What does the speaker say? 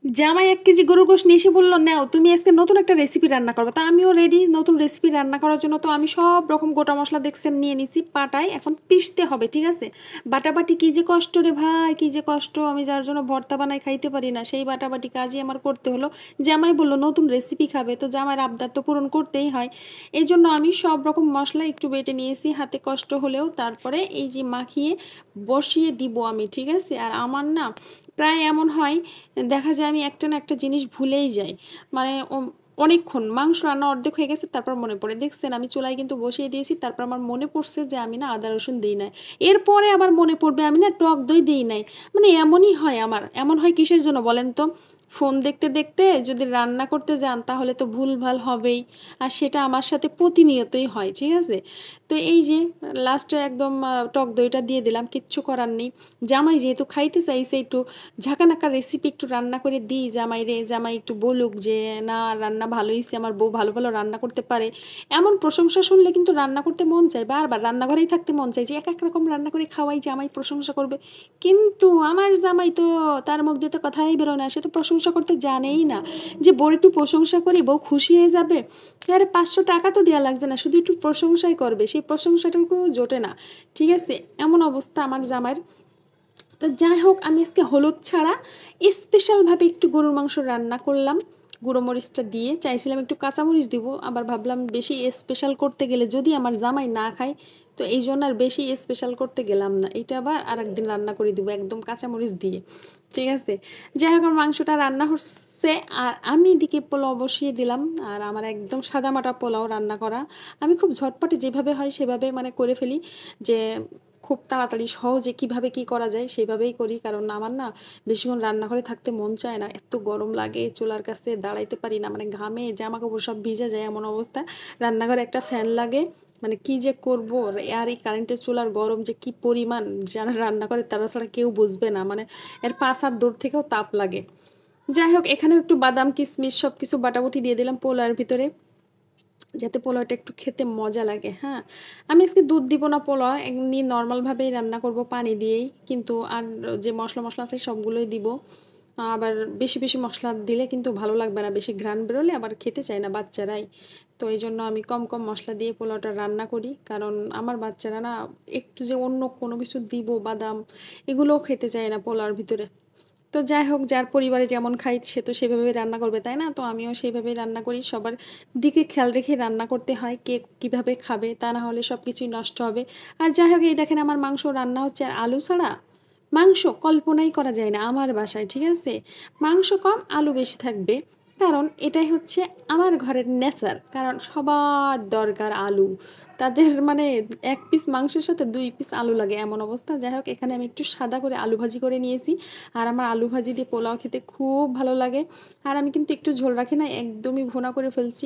জামাই 1 কেজি গরুর গোশত নিয়ে এসে বললো, নাও তুমি আজকে নতুন একটা রেসিপি রান্না করবে। তা আমিও রেডি নতুন রেসিপি রান্না করার জন্য। তো আমি সব রকম গোটা মশলা দেখছেন নিয়ে নিছি পাটায়, এখন পিষতে হবে, ঠিক আছে। বাটাবাটি কী যে কষ্ট রে ভাই, কী যে কষ্ট। আমি যার জন্য ভর্তা বানাই খাইতে পারি না, সেই বাটাবাটি কাজই আমার করতে হলো। জামাই বললো নতুন রেসিপি খাবে, তো জামাইয়ের আবদার তো পূরণ করতেই হয়। এই জন্য আমি সব রকম মশলা একটু বেটে নিয়েছি, হাতে কষ্ট হলেও। তারপরে এই যে মাখিয়ে বসিয়ে দিব আমি, ঠিক আছে। আর আমার না প্রায় এমন হয়, দেখা যায় আমি একটা না একটা জিনিস ভুলেই যাই। মানে অনেকক্ষণ মাংস রান্না অর্ধেক হয়ে গেছে, তারপর মনে পড়ে, দেখছেন আমি চুলায় কিন্তু বসিয়ে দিয়েছি, তারপর আমার মনে পড়ছে যে আমি না আদা রসুন দিই নাই। এরপরে আবার মনে পড়বে আমি না টক দই দিই নাই। মানে এমনই হয় আমার। এমন হয় কিসের জন্য বলেন তো? ফোন দেখতে দেখতে যদি রান্না করতে যান তাহলে তো ভুলভাল হবেই। আর সেটা আমার সাথে প্রতিনিয়তই হয়, ঠিক আছে। তো এই যে লাস্টে একদম টক দইটা দিয়ে দিলাম, কিচ্ছু করার নেই। জামাই যেহেতু খাইতে চাইছে, একটু ঝাঁকানাকা রেসিপি একটু রান্না করে দিই জামাই রে, জামাই একটু বলুক যে না রান্না ভালো হয়েছে, আমার বউ ভালো ভালো রান্না করতে পারে। এমন প্রশংসা শুনলে কিন্তু রান্না করতে মন চায়, বারবার রান্নাঘরেই থাকতে মন চায়, যে এক এক রকম রান্না করে খাওয়াই, জামাই প্রশংসা করবে। কিন্তু আমার জামাই তো, তার মুখ দিয়ে তো কথাই বেরোয় না, সে তো প্রশংসা করতে জানেই না। যে বউ একটু প্রশংসা করি বউ খুশি হয়ে যাবে, আরে 500 টাকা তো দেওয়া লাগছে না, শুধু একটু প্রশংসাই করবে, সেই প্রশংসাটুকু জোটে না, ঠিক আছে। এমন অবস্থা আমার জামাইয়ের। তো যাই হোক, আমি আজকে হলুদ ছাড়া স্পেশালভাবে একটু গরুর মাংস রান্না করলাম। গুঁড়ো মরিচটা দিয়ে চাইছিলাম একটু কাঁচামরিচ দিব, আবার ভাবলাম বেশি স্পেশাল করতে গেলে যদি আমার জামাই না খায়, তো এই জন্য আর বেশি স্পেশাল করতে গেলাম না। এটা আবার আর একদিন রান্না করে দিব একদম কাঁচামরিচ দিয়ে, ঠিক আছে। যাই হোক, আমার মাংসটা রান্না হচ্ছে, আর আমি এদিকে পোলাও বসিয়ে দিলাম। আর আমার একদম সাদামাটা পোলাও রান্না করা। আমি খুব ঝটপটে যেভাবে হয় সেভাবে মানে করে ফেলি, যে খুব তাড়াতাড়ি সহজে কিভাবে কি করা যায় সেভাবেই করি। কারণ আমার না বেশিক্ষণ রান্নাঘরে থাকতে মন চায় না, এত গরম লাগে, চুলার কাছে দাঁড়াইতে পারি না, মানে ঘামে জামা কাপড় সব ভিজে যায় এমন অবস্থা। রান্নাঘরে একটা ফ্যান লাগে, মানে কি যে করব। আর এই কারেন্টের চুলার গরম যে কি পরিমাণ, যারা রান্না করে তারা ছাড়া কেউ বুঝবে না, মানে এর 5 হাত দূর থেকেও তাপ লাগে। যাই হোক, এখানেও একটু বাদাম কিশমিশ সব কিছু বাটাবুটি দিয়ে দিলাম পোলার ভিতরে, যাতে পোলাওটা একটু খেতে মজা লাগে। হ্যাঁ, আমি আজকে দুধ দিব না, পোলাও এমনি নর্মালভাবেই রান্না করব পানি দিয়েই, কিন্তু আর যে মশলা মশলা আছে সবগুলোই দিব। আবার বেশি বেশি মশলা দিলে কিন্তু ভালো লাগবে না, বেশি ঘ্রাণ বেরোলে আবার খেতে চায় না বাচ্চারাই। তো এই জন্য আমি কম কম মশলা দিয়ে পোলাওটা রান্না করি, কারণ আমার বাচ্চারা না একটু যে অন্য কোনো কিছু দিব, বাদাম এগুলোও খেতে চায় না পোলাওর ভিতরে। তো যাই হোক, যার পরিবারে যেমন খাই সে তো সেভাবেই রান্না করবে, তাই না? তো আমিও সেইভাবেই রান্না করি, সবার দিকে খেয়াল রেখে রান্না করতে হয়, কে কীভাবে খাবে, তা না হলে সব কিছুই নষ্ট হবে। আর যাই হোক, এই দেখেন আমার মাংস রান্না হচ্ছে, আর আলু ছাড়া মাংস কল্পনাই করা যায় না আমার বাসায়, ঠিক আছে। মাংস কম আলু বেশি থাকবে, কারণ এটাই হচ্ছে আমার ঘরের নেচার। কারণ সবার দরকার আলু, তাদের মানে 1 পিস মাংসের সাথে 2 পিস আলু লাগে এমন অবস্থা। যাই হোক, এখানে আমি একটু সাদা করে আলু ভাজি করে নিয়েছি, আর আমার আলু ভাজি দিয়ে পোলাও খেতে খুব ভালো লাগে। আর আমি কিন্তু একটু ঝোল রাখি না, একদমই ভুনা করে ফেলছি।